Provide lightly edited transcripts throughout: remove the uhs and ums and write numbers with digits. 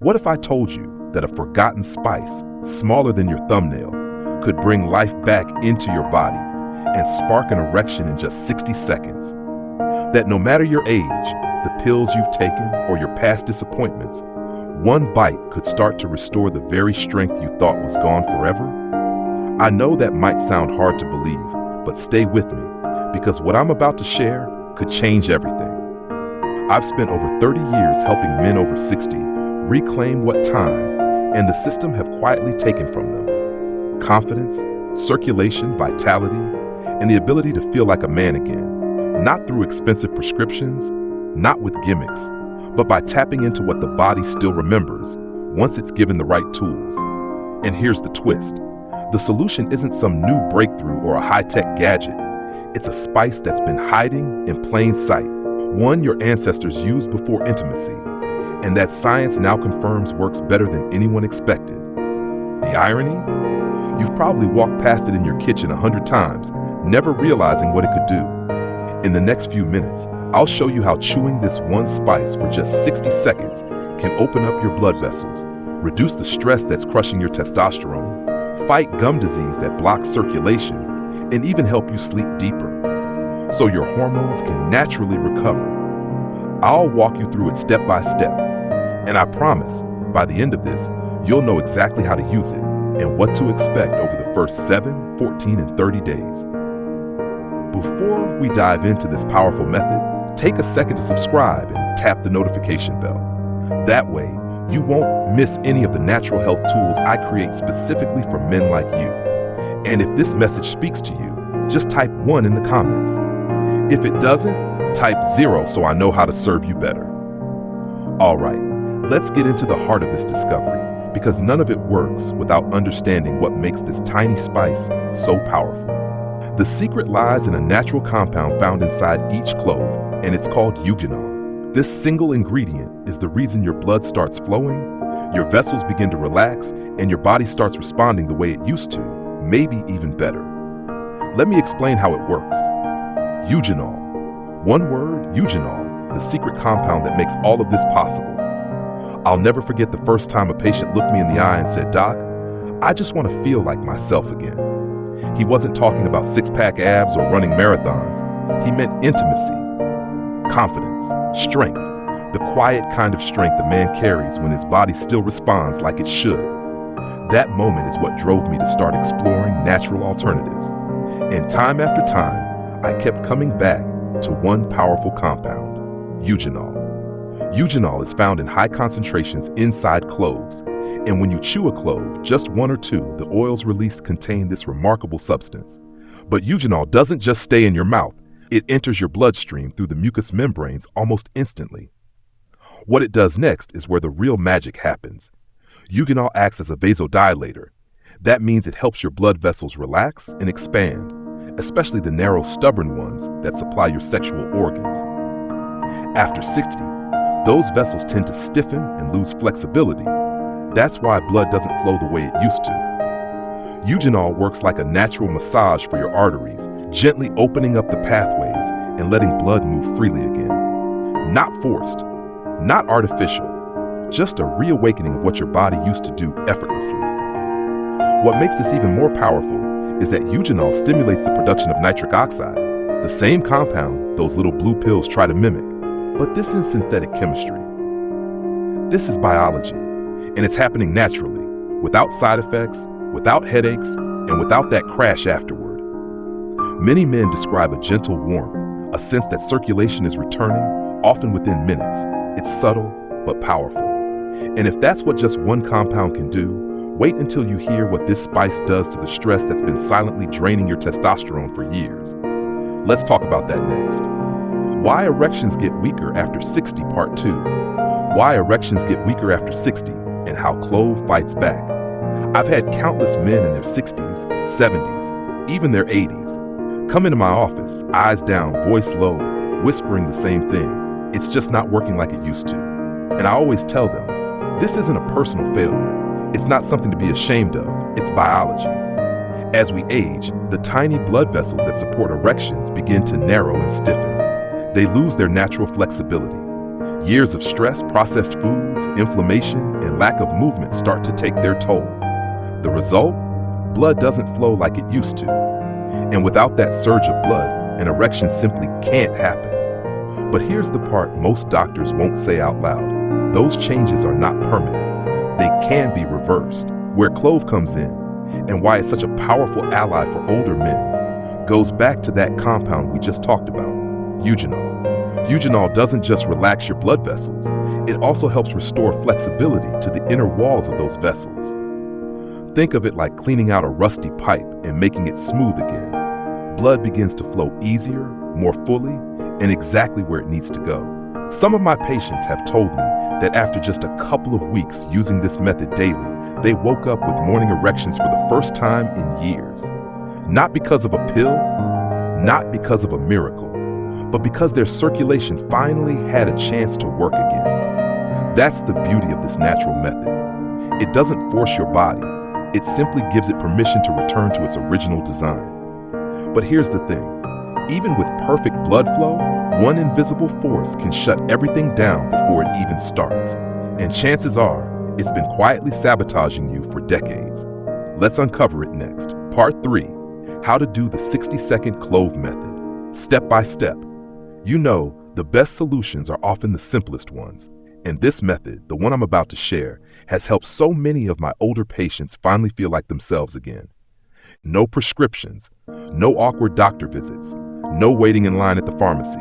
What if I told you that a forgotten spice, smaller than your thumbnail, could bring life back into your body and spark an erection in just 60 seconds? That no matter your age, the pills you've taken, or your past disappointments, one bite could start to restore the very strength you thought was gone forever? I know that might sound hard to believe, but stay with me, because what I'm about to share could change everything. I've spent over 30 years helping men over 60 reclaim what time and the system have quietly taken from them: confidence, circulation, vitality, and the ability to feel like a man again, not through expensive prescriptions, not with gimmicks, but by tapping into what the body still remembers once it's given the right tools. And here's the twist: the solution isn't some new breakthrough or a high-tech gadget. It's a spice that's been hiding in plain sight, one your ancestors used before intimacy, and that science now confirms works better than anyone expected. The irony? You've probably walked past it in your kitchen 100 times, never realizing what it could do. In the next few minutes, I'll show you how chewing this one spice for just 60 seconds can open up your blood vessels, reduce the stress that's crushing your testosterone, fight gum disease that blocks circulation, and even help you sleep deeper, so your hormones can naturally recover. I'll walk you through it step by step, and I promise, by the end of this, you'll know exactly how to use it and what to expect over the first 7, 14, and 30 days. Before we dive into this powerful method, take a second to subscribe and tap the notification bell. That way, you won't miss any of the natural health tools I create specifically for men like you. And if this message speaks to you, just type 1 in the comments. If it doesn't, type 0 so I know how to serve you better. All right, let's get into the heart of this discovery, because none of it works without understanding what makes this tiny spice so powerful. The secret lies in a natural compound found inside each clove, and it's called eugenol. This single ingredient is the reason your blood starts flowing, your vessels begin to relax, and your body starts responding the way it used to, maybe even better. Let me explain how it works. Eugenol. One word, eugenol, the secret compound that makes all of this possible. I'll never forget the first time a patient looked me in the eye and said, "Doc, I just want to feel like myself again." He wasn't talking about six-pack abs or running marathons. He meant intimacy, confidence, strength, the quiet kind of strength a man carries when his body still responds like it should. That moment is what drove me to start exploring natural alternatives. And time after time, I kept coming back to one powerful compound: eugenol. Eugenol is found in high concentrations inside cloves, and when you chew a clove, just 1 or 2, the oils released contain this remarkable substance. But eugenol doesn't just stay in your mouth, it enters your bloodstream through the mucous membranes almost instantly. What it does next is where the real magic happens. Eugenol acts as a vasodilator. That means it helps your blood vessels relax and expand, especially the narrow, stubborn ones that supply your sexual organs. After 60, those vessels tend to stiffen and lose flexibility. That's why blood doesn't flow the way it used to. Eugenol works like a natural massage for your arteries, gently opening up the pathways and letting blood move freely again. Not forced, not artificial, just a reawakening of what your body used to do effortlessly. What makes this even more powerful is that eugenol stimulates the production of nitric oxide, the same compound those little blue pills try to mimic. But this is synthetic chemistry. This is biology, and it's happening naturally, without side effects, without headaches, and without that crash afterward. Many men describe a gentle warmth, a sense that circulation is returning, often within minutes. It's subtle, but powerful. And if that's what just one compound can do, wait until you hear what this spice does to the stress that's been silently draining your testosterone for years. Let's talk about that next. Why erections get weaker after 60, Part 2. Why erections get weaker after 60 and how clove fights back. I've had countless men in their 60s, 70s, even their 80s come into my office, eyes down, voice low, whispering the same thing. It's just not working like it used to. And I always tell them, this isn't a personal failure. It's not something to be ashamed of. It's biology. As we age, the tiny blood vessels that support erections begin to narrow and stiffen. They lose their natural flexibility. Years of stress, processed foods, inflammation, and lack of movement start to take their toll. The result? Blood doesn't flow like it used to. And without that surge of blood, an erection simply can't happen. But here's the part most doctors won't say out loud. Those changes are not permanent. They can be reversed. Where clove comes in, and why it's such a powerful ally for older men, goes back to that compound we just talked about, eugenol. Eugenol doesn't just relax your blood vessels, it also helps restore flexibility to the inner walls of those vessels. Think of it like cleaning out a rusty pipe and making it smooth again. Blood begins to flow easier, more fully, and exactly where it needs to go. Some of my patients have told me that after just a couple of weeks using this method daily, they woke up with morning erections for the first time in years. Not because of a pill, not because of a miracle, but because their circulation finally had a chance to work again. That's the beauty of this natural method. It doesn't force your body, it simply gives it permission to return to its original design. But here's the thing, even with perfect blood flow, one invisible force can shut everything down before it even starts. And chances are, it's been quietly sabotaging you for decades. Let's uncover it next. Part 3, how to do the 60-second clove method, step by step. You know, the best solutions are often the simplest ones. And this method, the one I'm about to share, has helped so many of my older patients finally feel like themselves again. No prescriptions, no awkward doctor visits, no waiting in line at the pharmacy.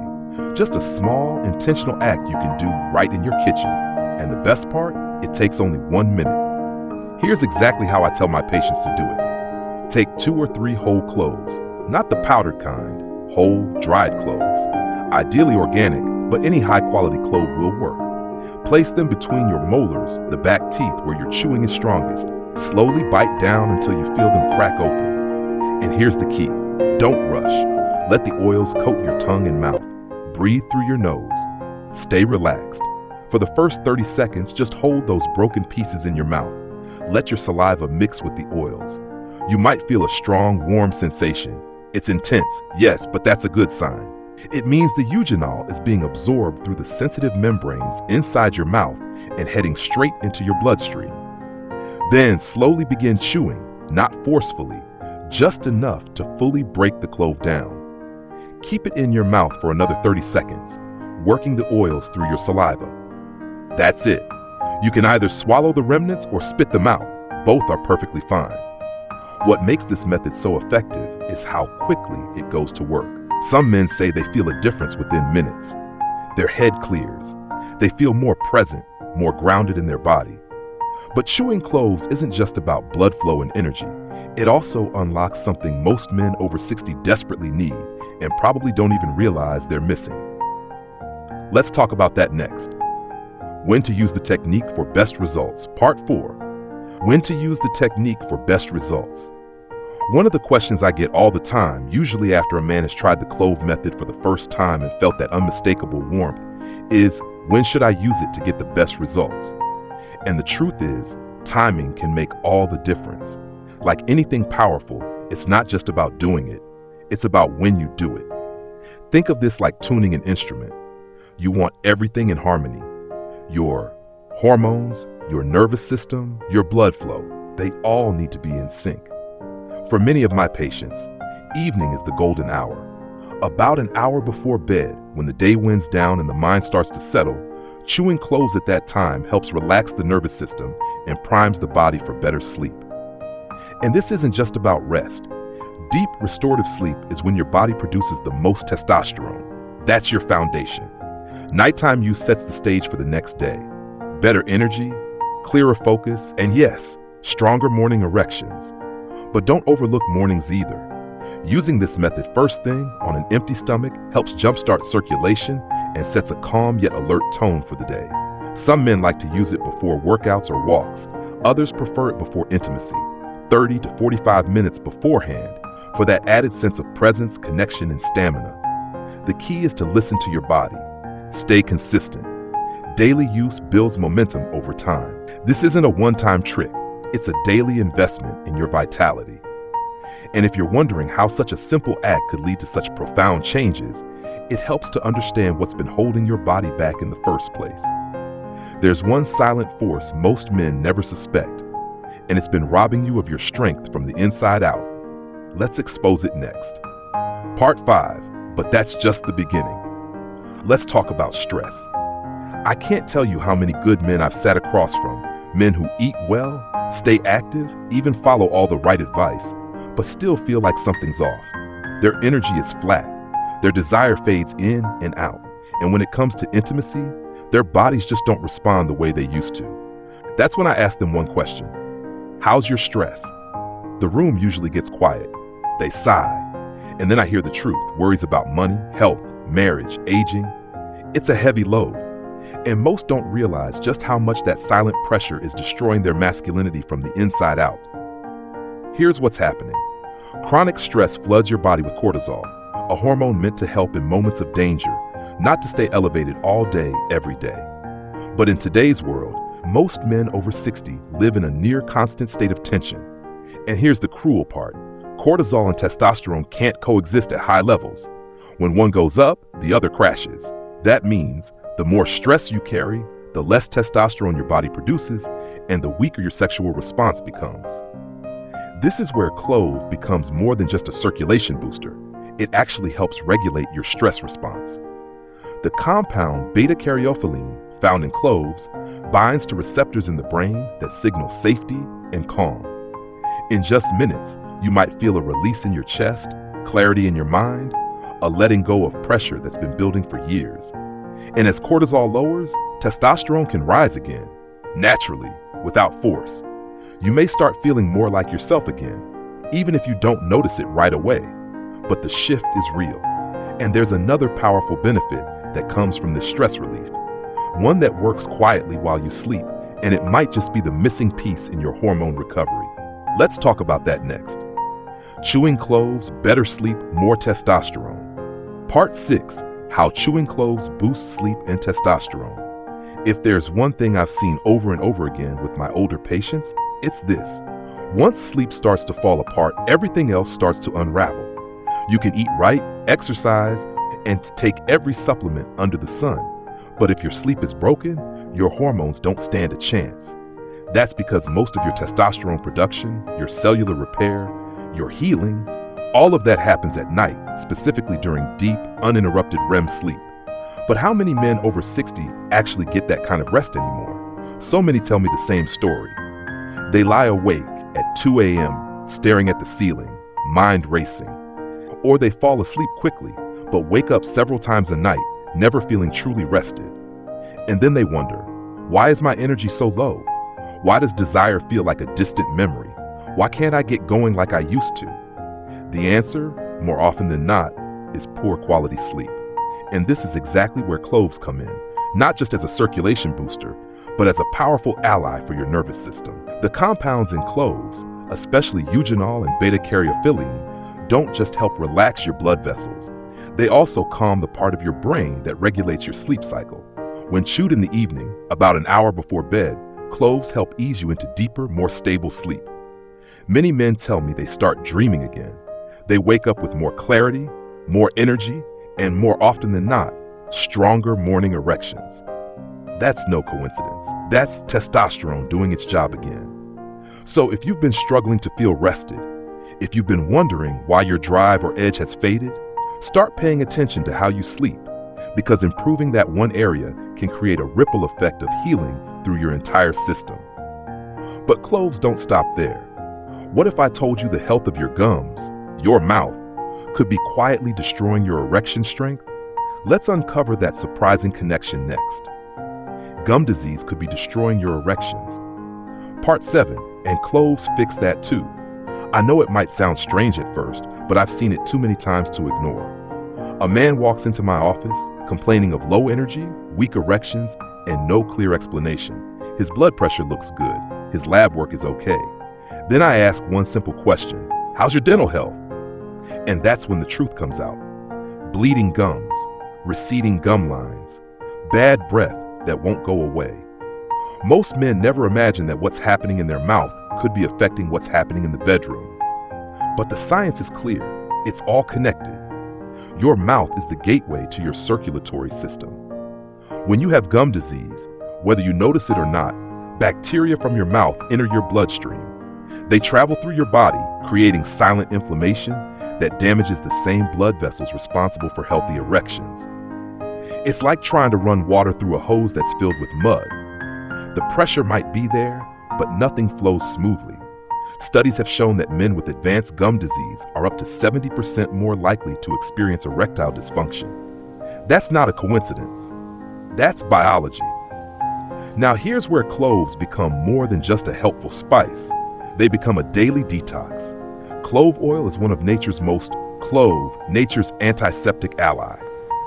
Just a small, intentional act you can do right in your kitchen. And the best part? It takes only 1 minute. Here's exactly how I tell my patients to do it. Take 2 or 3 whole cloves, not the powdered kind, whole, dried cloves. Ideally organic, but any high-quality clove will work. Place them between your molars, the back teeth where your chewing is strongest. Slowly bite down until you feel them crack open. And here's the key. Don't rush. Let the oils coat your tongue and mouth. Breathe through your nose. Stay relaxed. For the first 30 seconds, just hold those broken pieces in your mouth. Let your saliva mix with the oils. You might feel a strong, warm sensation. It's intense, yes, but that's a good sign. It means the eugenol is being absorbed through the sensitive membranes inside your mouth and heading straight into your bloodstream. Then slowly begin chewing, not forcefully, just enough to fully break the clove down. Keep it in your mouth for another 30 seconds, working the oils through your saliva. That's it. You can either swallow the remnants or spit them out. Both are perfectly fine. What makes this method so effective is how quickly it goes to work. Some men say they feel a difference within minutes. Their head clears. They feel more present, more grounded in their body. But chewing cloves isn't just about blood flow and energy. It also unlocks something most men over 60 desperately need and probably don't even realize they're missing. Let's talk about that next. When to use the technique for best results, Part 4. When to use the technique for best results. One of the questions I get all the time, usually after a man has tried the clove method for the first time and felt that unmistakable warmth, is when should I use it to get the best results? And the truth is, timing can make all the difference. Like anything powerful, it's not just about doing it, it's about when you do it. Think of this like tuning an instrument. You want everything in harmony. Your hormones, your nervous system, your blood flow, they all need to be in sync. For many of my patients, evening is the golden hour. About an hour before bed, when the day winds down and the mind starts to settle, chewing cloves at that time helps relax the nervous system and primes the body for better sleep. And this isn't just about rest. Deep restorative sleep is when your body produces the most testosterone. That's your foundation. Nighttime use sets the stage for the next day. Better energy, clearer focus, and yes, stronger morning erections. But don't overlook mornings either. Using this method first thing on an empty stomach helps jumpstart circulation and sets a calm yet alert tone for the day. Some men like to use it before workouts or walks. Others prefer it before intimacy, 30 to 45 minutes beforehand, for that added sense of presence, connection, and stamina. The key is to listen to your body. Stay consistent. Daily use builds momentum over time. This isn't a one-time trick. It's a daily investment in your vitality. And if you're wondering how such a simple act could lead to such profound changes, It helps to understand what's been holding your body back in the first place. There's one silent force most men never suspect, and it's been robbing you of your strength from the inside out. Let's expose it next. Part 5, but that's just the beginning. Let's talk about stress. I can't tell you how many good men I've sat across from, men who eat well, stay active, even follow all the right advice, but still feel like something's off. Their energy is flat, their desire fades in and out, and when it comes to intimacy, their bodies just don't respond the way they used to. That's when I ask them one question: how's your stress? The room usually gets quiet. They sigh, and then I hear the truth: worries about money, health, marriage, aging. It's a heavy load, and most don't realize just how much that silent pressure is destroying their masculinity from the inside out. Here's what's happening. Chronic stress floods your body with cortisol, a hormone meant to help in moments of danger, not to stay elevated all day, every day. But in today's world, most men over 60 live in a near constant state of tension. And here's the cruel part: cortisol and testosterone can't coexist at high levels. When one goes up, the other crashes. That means the more stress you carry, the less testosterone your body produces, and the weaker your sexual response becomes. This is where clove becomes more than just a circulation booster. It actually helps regulate your stress response. The compound beta-caryophyllene, found in cloves, binds to receptors in the brain that signal safety and calm. In just minutes, you might feel a release in your chest, clarity in your mind, a letting go of pressure that's been building for years. And as cortisol lowers, testosterone can rise again, naturally, without force. You may start feeling more like yourself again, even if you don't notice it right away. But the shift is real. And there's another powerful benefit that comes from this stress relief, one that works quietly while you sleep, and it might just be the missing piece in your hormone recovery. Let's talk about that next. Chewing cloves, better sleep, more testosterone. Part 6, how chewing cloves boosts sleep and testosterone. If there's one thing I've seen over and over again with my older patients, it's this: once sleep starts to fall apart, everything else starts to unravel. You can eat right, exercise, and take every supplement under the sun. But if your sleep is broken, your hormones don't stand a chance. That's because most of your testosterone production, your cellular repair, your healing, all of that happens at night, specifically during deep, uninterrupted REM sleep. But how many men over 60 actually get that kind of rest anymore? So many tell me the same story. They lie awake at 2 a.m., staring at the ceiling, mind racing. Or they fall asleep quickly, but wake up several times a night, never feeling truly rested. And then they wonder, why is my energy so low? Why does desire feel like a distant memory? Why can't I get going like I used to? The answer, more often than not, is poor quality sleep. And this is exactly where cloves come in, not just as a circulation booster, but as a powerful ally for your nervous system. The compounds in cloves, especially eugenol and beta-caryophyllene, don't just help relax your blood vessels. They also calm the part of your brain that regulates your sleep cycle. When chewed in the evening, about an hour before bed, cloves help ease you into deeper, more stable sleep. Many men tell me they start dreaming again. They wake up with more clarity, more energy, and more often than not, stronger morning erections. That's no coincidence. That's testosterone doing its job again. So if you've been struggling to feel rested, if you've been wondering why your drive or edge has faded, start paying attention to how you sleep, because improving that one area can create a ripple effect of healing through your entire system. But cloves don't stop there. What if I told you the health of your gums, your mouth, could be quietly destroying your erection strength? Let's uncover that surprising connection next. Gum disease could be destroying your erections. Part 7, and cloves fix that too. I know it might sound strange at first, but I've seen it too many times to ignore. A man walks into my office complaining of low energy, weak erections, and no clear explanation. His blood pressure looks good. His lab work is okay. Then I ask one simple question: how's your dental health? And that's when the truth comes out. Bleeding gums, receding gum lines, bad breath that won't go away. Most men never imagine that what's happening in their mouth could be affecting what's happening in the bedroom. But the science is clear. It's all connected. Your mouth is the gateway to your circulatory system. When you have gum disease, whether you notice it or not, bacteria from your mouth enter your bloodstream. They travel through your body, creating silent inflammation that damages the same blood vessels responsible for healthy erections. It's like trying to run water through a hose that's filled with mud. The pressure might be there, but nothing flows smoothly. Studies have shown that men with advanced gum disease are up to 70% more likely to experience erectile dysfunction. That's not a coincidence. That's biology. Now here's where cloves become more than just a helpful spice. They become a daily detox. Clove oil is one of nature's antiseptic ally.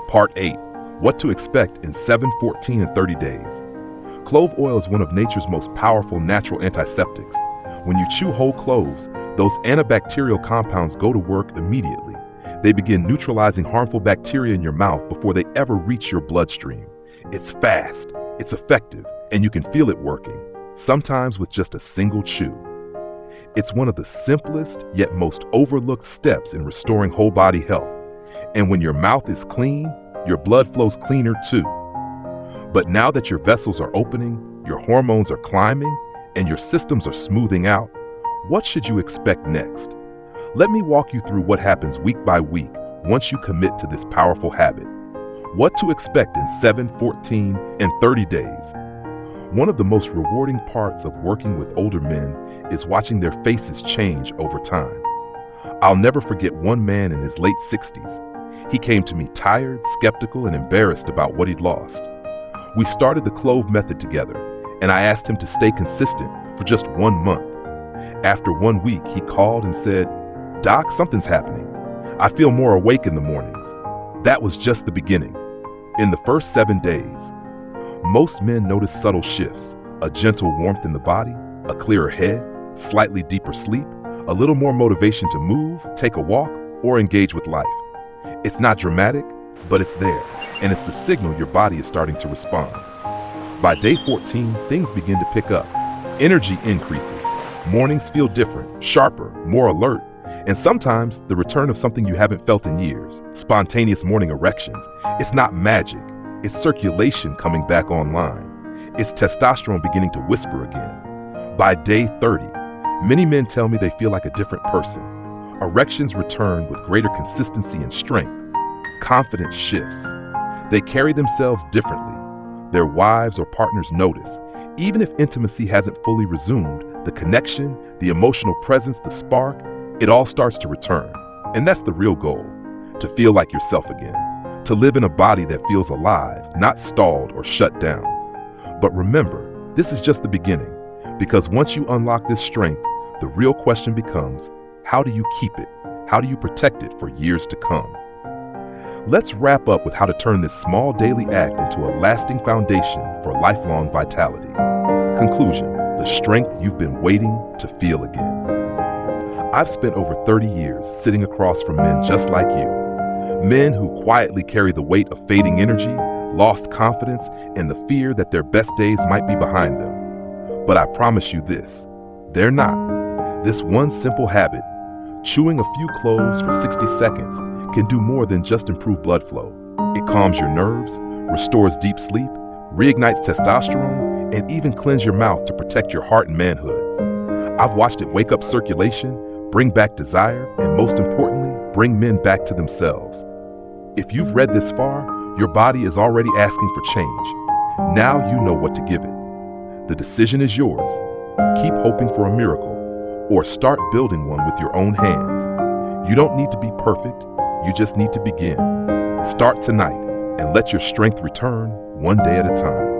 Part 8. What to expect in 7, 14, and 30 days. Clove oil is one of nature's most powerful natural antiseptics. When you chew whole cloves, those antibacterial compounds go to work immediately. They begin neutralizing harmful bacteria in your mouth before they ever reach your bloodstream. It's fast, it's effective, and you can feel it working, sometimes with just a single chew. It's one of the simplest yet most overlooked steps in restoring whole body health. And when your mouth is clean, your blood flows cleaner too. But now that your vessels are opening, your hormones are climbing, and your systems are smoothing out, what should you expect next? Let me walk you through what happens week by week once you commit to this powerful habit. What to expect in 7, 14, and 30 days. One of the most rewarding parts of working with older men is watching their faces change over time. I'll never forget one man in his late 60s. He came to me tired, skeptical, and embarrassed about what he'd lost. We started the clove method together, and I asked him to stay consistent for just 1 month. After 1 week, he called and said, "Doc, something's happening. I feel more awake in the mornings." That was just the beginning. In the first 7 days, most men notice subtle shifts: a gentle warmth in the body, a clearer head, slightly deeper sleep, a little more motivation to move, take a walk, or engage with life. It's not dramatic, but it's there, and it's the signal your body is starting to respond. By day 14, things begin to pick up. Energy increases. Mornings feel different, sharper, more alert, and sometimes the return of something you haven't felt in years: spontaneous morning erections. It's not magic. It's circulation coming back online. It's testosterone beginning to whisper again. By day 30, many men tell me they feel like a different person. Erections return with greater consistency and strength. Confidence shifts. They carry themselves differently. Their wives or partners notice. Even if intimacy hasn't fully resumed, the connection, the emotional presence, the spark, it all starts to return. And that's the real goal: to feel like yourself again, to live in a body that feels alive, not stalled or shut down. But remember, this is just the beginning, because once you unlock this strength, the real question becomes, how do you keep it? How do you protect it for years to come? Let's wrap up with how to turn this small daily act into a lasting foundation for lifelong vitality. Conclusion: the strength you've been waiting to feel again. I've spent over 30 years sitting across from men just like you. Men who quietly carry the weight of fading energy, lost confidence, and the fear that their best days might be behind them. But I promise you this: they're not. This one simple habit, chewing a few cloves for 60 seconds, can do more than just improve blood flow. It calms your nerves, restores deep sleep, reignites testosterone, and even cleanse your mouth to protect your heart and manhood. I've watched it wake up circulation, bring back desire, and most importantly, bring men back to themselves. If you've read this far, your body is already asking for change. Now you know what to give it. The decision is yours. Keep hoping for a miracle, or start building one with your own hands. You don't need to be perfect. You just need to begin. Start tonight and let your strength return one day at a time.